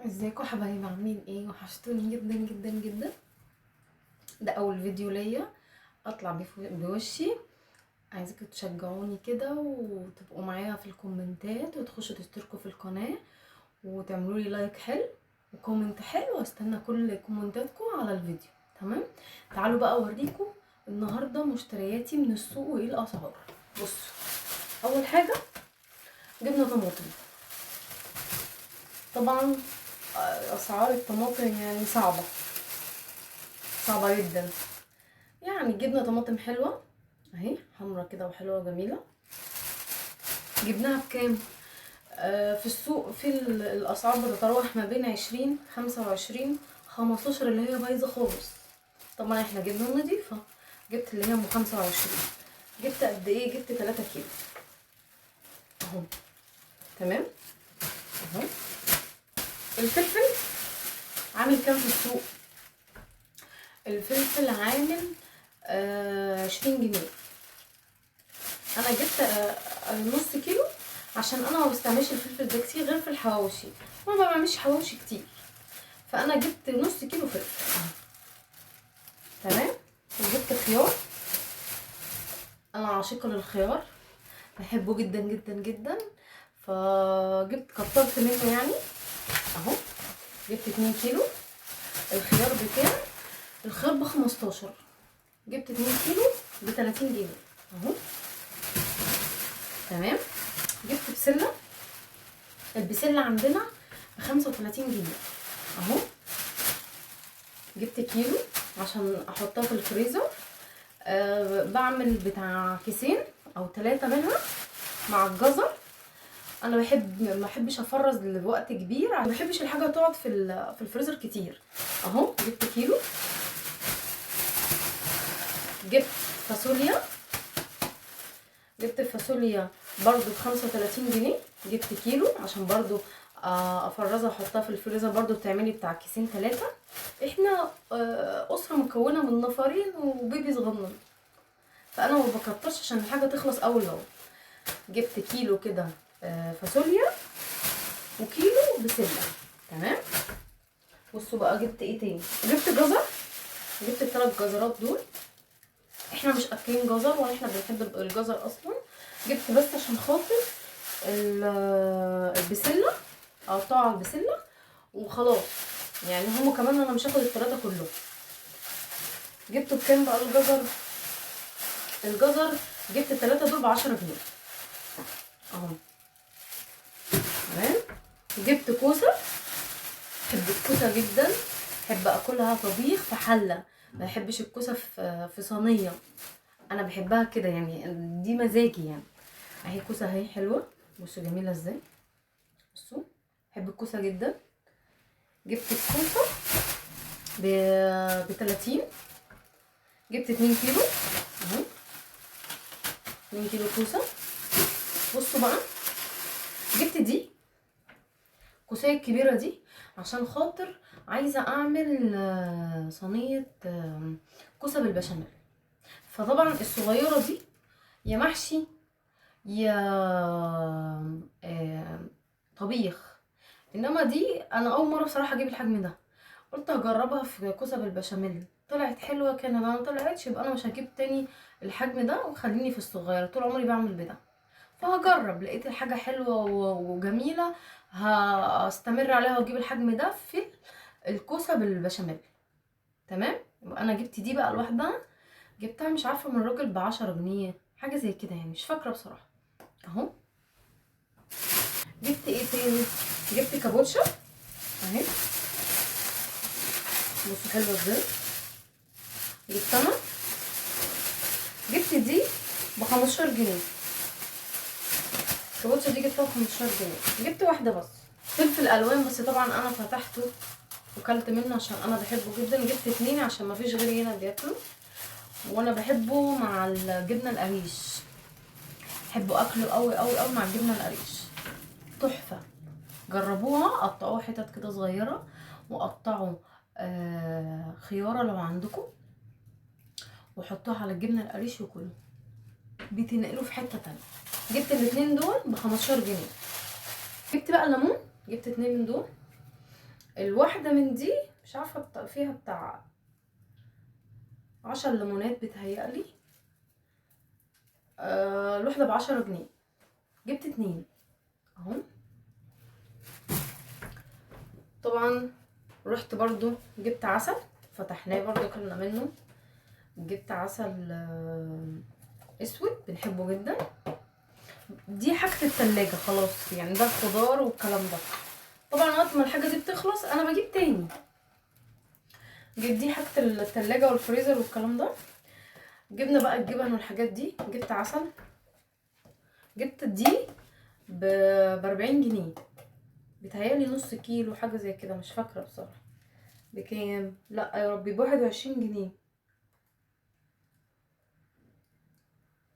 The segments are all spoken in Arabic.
ازيكم حبايبي؟ عاملين ايه؟ وحشتوني جدا جدا جدا. ده اول فيديو ليا اطلع بوشي. عايزاكم تشجعوني كده وتبقوا معايا في الكومنتات وتخشوا تشتركوا في القناه وتعملوا لي لايك حلو وكومنت حلو، واستنى كل كومنتاتكم على الفيديو. تمام، تعالوا بقى اوريكم النهارده مشترياتي من السوق وايه الاسعار. بصوا، اول حاجه جبنا طماطم. طبعا اسعار الطماطم يعني صعبه جدا. يعني جبنا طماطم حلوه اهي، حمرا كده وحلوه وجميله. جبناها بكام؟ في السوق في الاسعار بتتراوح ما بين 20 25 15 اللي هي بايظه خالص. طبعا احنا جبنا نضيفه، جبت اللي هي ام 25. جبت قد ايه؟ جبت 3 كيلو اهو. تمام اهو. الفلفل عامل كام في السوق؟ الفلفل عامل 20 جنيه. انا جبت نص كيلو عشان انا ما بستعملش الفلفل ده كتير غير في الحواوشي، ما بعملش حواوشي كتير، فانا جبت نص كيلو فلفل. تمام. وجبت خيار، انا عاشقه للخيار، بحبه جدا جدا جدا، فجبت كترت منه يعني اهو. جبت 2 كيلو. الخيار بكام؟ الخيار ب15. جبت 2 كيلو ب30 جنيه اهو. تمام. جبت بسله، البسله عندنا ب35 جنيه اهو. جبت كيلو عشان احطها في الفريزر. بعمل بتاع كيسين او 3 منها مع الجزر. انا ما بحبش افرز لوقت كبير، ما بحبش الحاجه تقعد في الفريزر كتير اهو. جبت كيلو. جبت فاصوليا، جبت الفاصوليا برضو ب35 جنيه. جبت كيلو عشان برضو افرزها واحطها في الفريزر، برضو بتعملي بتاع كيسين 3. احنا اسره مكونه من نفرين وبيبي صغنن، فانا ما بكترش عشان الحاجه تخلص اول باول. جبت كيلو كده فاصوليا وكيلو بسله. تمام. بصوا بقى جبت ايه تاني. جبت جزر، جبت ال3 جزرات دول. احنا مش اكلين جزر ولا احنا بنحب الجزر اصلا، جبت بس عشان خاطر البسله، اقطعها على البسله وخلاص. يعني هم كمان انا مش هاخد ال3 كلهم. جبته بكام بقى الجزر؟ الجزر جبت ال3 دول ب10 جنيه اهو. تمام. جبت كوسه، بحب الكوسه جدا، بحب اكلها طبيخ في حله، ما بحبش الكوسه في صينيه، انا بحبها كده يعني، دي مزاجي يعني. اهي كوسه اهي حلوه، بصوا جميله ازاي. بصوا، بحب الكوسه جدا. جبت الكوسه ب30. جبت 2 كيلو اهو. 2 كيلو كوسه. بصوا بقى، جبت دي الكوسايه الكبيره دي عشان خاطر عايزه اعمل صينيه كوسه بالبشاميل. فطبعا الصغيره دي يا محشي يا طبيخ، انما دي انا اول مره بصراحه اجيب الحجم ده، قلت هجربها في كوسه بالبشاميل، طلعت حلوه. كان ما طلعتش يبقى انا مش هجيب تاني الحجم ده وخليني في الصغير، طول عمري بعمل بده، فهجرب. لقيت الحاجه حلوه وجميله، هستمر عليها واجيب الحجم ده في الكوسه بالبشاميل. تمام. يبقى انا جبت دي بقى لوحدها، جبتها مش عارفه من الراجل ب10 جنيه حاجه زي كده يعني، مش فاكره بصراحه اهو. جبت ايه تاني؟ جبت كابوتشا اهي، بصوا حلوه ازاي. جبتها، جبت دي ب15 جنيه. الكابوتشا دي جبتها ب15 جنيه. جبت واحده بس. فلفل الوان بس طبعا انا فتحته وكلت منه عشان انا بحبه جدا. جبت 2 عشان ما فيش غيري هنا بياكله، وانا بحبه مع الجبنه القريش، بحبه اكله قوي قوي قوي مع الجبنه القريش، تحفه. جربوها، قطعوها حتت كده صغيره وقطعوا خياره لو عندكم وحطوها على الجبنه القريش وكلوا، بتنقلوا في حته تانية. جبت الاتنين دول ب15 جنيه. جبت بقى الليمون، جبت 2 من دول الواحده من دي مش عارفه فيها بتاع 10 ليمونات بتهيألي. الواحده ب10 جنيه. جبت 2 اهو. طبعا رحت برضو جبت عسل، فتحناه برضو كلنا منه. جبت عسل اسود بنحبه جدا. دي حاجة التلاجة خلاص، يعني ده الخضار والكلام ده. طبعا وقت ما الحاجة دي بتخلص انا بجيب تاني. جبت دي حاجة التلاجة والفريزر والكلام ده. جبنا بقى الجبن والحاجات دي. جبت عسل، جبت دي ب40 جنيه بتهيألي نص كيلو حاجة زي كده، مش فاكرة بصراحة بكام. لا يا ربي ب21 جنيه.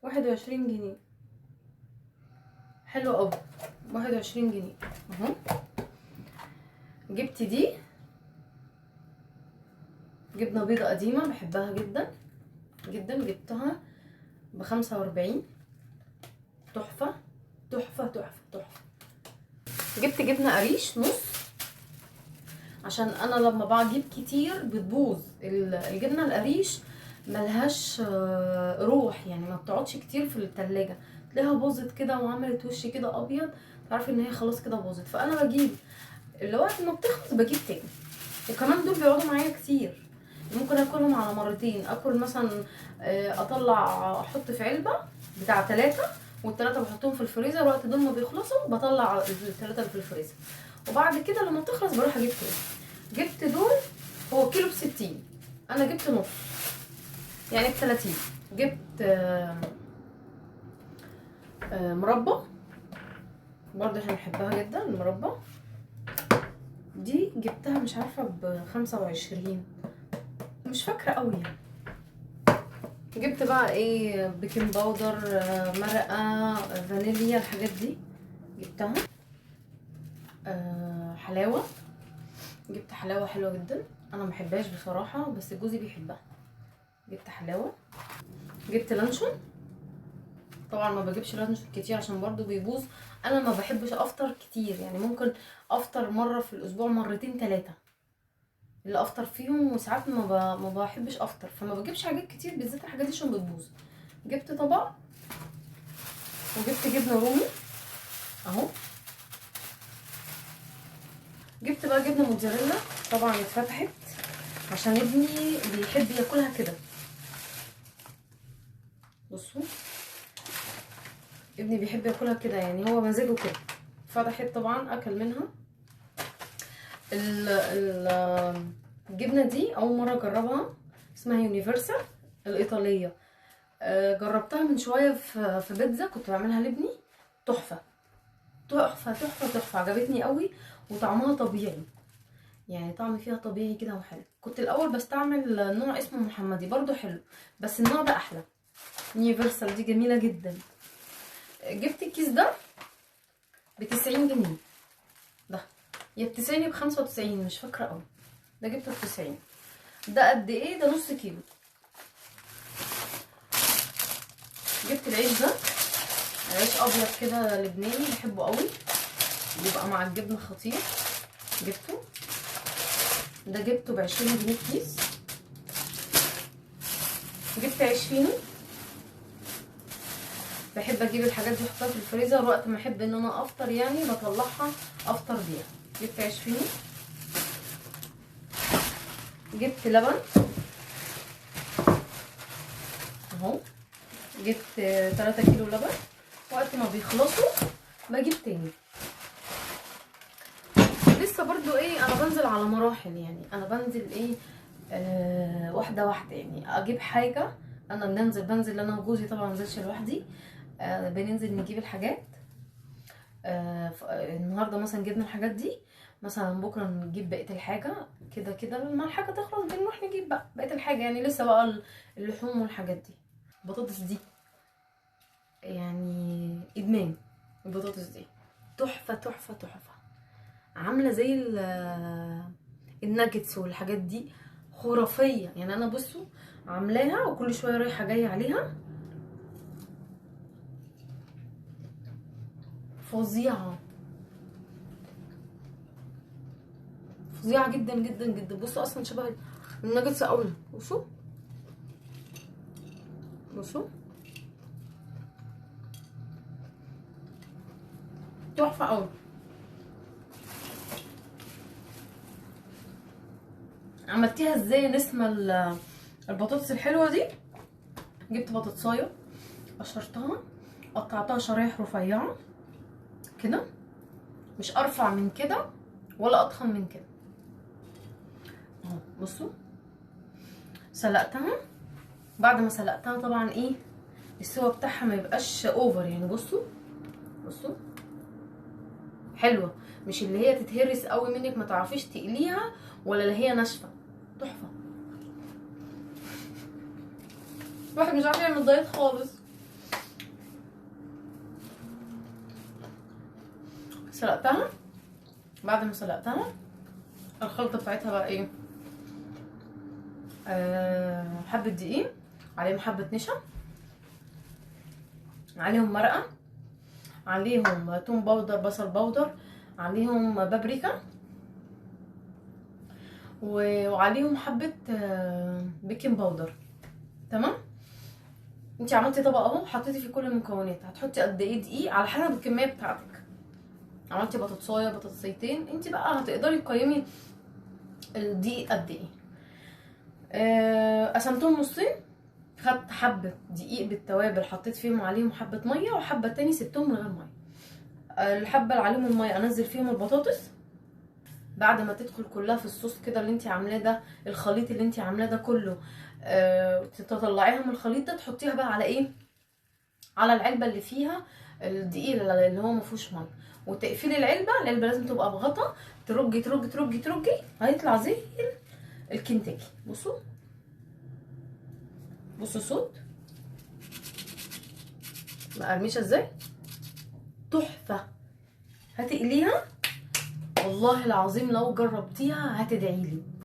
21 جنيه حلو قوي. 21 جنيه اهو. جبت دي جبنة بيضة قديمة بحبها جدا جدا، جبتها ب45. تحفة تحفة تحفة تحفة. جبت جبنة قريش نص، عشان انا لما بجيب كتير بتبوظ الجبنة القريش، ملهاش روح يعني، ما بتقعدش كتير في التلاجة، تلاقيها باظت كده وعملت وش كده ابيض، تعرفي ان هي خلاص كده باظت. فانا بجيب اللي وقت ما بتخلص بجيب تاني. وكمان دول بيقعدوا معايا كتير، ممكن اكلهم على مرتين. اكل مثلا اطلع احط في علبة بتاع 3، والتلاتة بحطهم في الفريزر، وقت دول ما بيخلصوا بطلع التلاتة اللي في الفريزر، وبعد كده لما بتخلص بروح اجيب تاني. جبت دول، هو كيلو ب60، انا جبت نص يعني ب30. جبت مربى برضه احنا بنحبها جدا المربى. دي جبتها مش عارفة ب25، مش فاكرة قوي يعني. جبت بقى ايه، بيكنج باودر، مرقة، فانيليا، الحاجات دي جبتها. حلاوة، جبت حلاوة حلوة جدا، انا محبهاش بصراحة بس جوزي بيحبها. جبت حلاوة. جبت لانشون، طبعا ما بجيبش لانشون كتير عشان برضو بيبوظ. انا ما بحبش افطر كتير، يعني ممكن افطر مرة في الاسبوع، مرتين 3 اللي افطر فيهم، وساعات ما بحبش افطر، فما بجيبش حاجات كتير بالذات الحاجات دي عشان بتبوظ. جبت طبق، وجبت جبنة رومي اهو. جبت بقى جبنة موتزاريلا، طبعا اتفتحت عشان ابني بيحب ياكلها كده. بصوا ابني بيحب ياكلها كده، يعني هو مزاجه كده. فتحت طبعا اكل منها. الجبنة دي اول مرة اجربها، اسمها يونيفرسال الايطالية. جربتها من شوية في بيتزا كنت بعملها لابني. تحفة تحفة تحفة تحفة، عجبتني قوي. وطعمها طبيعي، يعني طعم فيها طبيعي كده وحلو. كنت الاول بستعمل نوع اسمه محمدي برضو حلو، بس النوع ده احلى. يونيفرسال دي جميلة جدا. جبت الكيس ده ب90 جنيه، ده يا ب90 يا ب95 مش فاكرة قوي. ده جبته ب90. ده قد ايه؟ ده نص كيلو. جبت العيش ده، عيش ابيض كده لبناني بحبه قوي، بيبقى مع الجبنة خطير. جبته ده، جبته ب20 جنيه كيس. جبت عيش فينو، بحب اجيب الحاجات دي احطها في الفريزر، وقت ما احب ان انا افطر يعني بطلعها افطر بيها. جبت عيش فينو. جبت لبن اهو، جبت 3 كيلو لبن، وقت ما بيخلصوا بجيب تاني. لسه برضو ايه، انا بنزل على مراحل، يعني انا بنزل ايه واحده واحده، يعني اجيب حاجه. انا بنزل انا وجوزي، طبعا منزلش لوحدي. بننزل نجيب الحاجات. النهارده مثلا جبنا الحاجات دي، مثلا بكره نجيب بقيه الحاجه. كده كده لما الحاجه تخلص بنروح نجيب بقى بقيه الحاجه، يعني لسه بقى اللحوم والحاجات دي. البطاطس دي يعني ادمان. البطاطس دي تحفه تحفه تحفه، عامله زي الناجتس والحاجات دي، خرافيه. يعني انا بصوا عاملاها وكل شويه رايحه جايه عليها، فظيعه فظيعه جدا جدا جدا. بصوا اصلا شبه الناجتس قوي. بصوا بصوا تحفه قوي. عملتيها ازاي نسمه البطاطس الحلوه دي؟ جبت بطاطسايه قشرتها، قطعتها شرايح رفيعه كده، مش ارفع من كده ولا اضخم من كده اهو. بصوا سلقتها. بعد ما سلقتها طبعا ايه السوا بتاعها ما يبقاش اوفر يعني. بصوا بصوا حلوه، مش اللي هي تتهرس قوي منك ما تعرفيش تقليها، ولا اللي هي ناشفه. تحفه. الواحد مش عارف يعمل دايت خالص. سلقتها. بعد ما سلقتها الخلطه بتاعتها بقى ايه؟ حبه دقيق، عليهم حبه نشا، عليهم مرقه، عليهم توم باودر، بصل باودر، عليهم بابريكا، وعليهم حبه بيكنج باودر. تمام. انت عملتي طبق اهو، حطيتي فيه كل المكونات. هتحطي قد ايه دقيق على حسب الكميه بتاعتك. عملتي بطاطسايه بطاطسيتين، انت بقى هتقدري تقيمي الدقيق قد ايه. قسمتهم نصين، خدت حبه دقيق بالتوابل حطيت فيهم عليهم حبه ميه، وحبه تاني سبتهم من غير ميه. الحبه اللي عليهم الميه انزل فيهم البطاطس. بعد ما تدخل كلها في الصوص كده اللي انت عاملاه ده، الخليط اللي انت عاملاه ده كله، تطلعيها من الخليط ده، تحطيها بقى على ايه؟ على العلبه اللي فيها الدقيق اللي هو ما فيهوش ميه، وتقفلي العلبه لازم تبقى بغطا. ترجي ترجي ترجي ترجي، هيطلع زي الكنتاكي. بصوا بصوا الصوت مقرمشه ازاي، تحفه. هتقليها والله العظيم لو جربتيها هتدعيلي.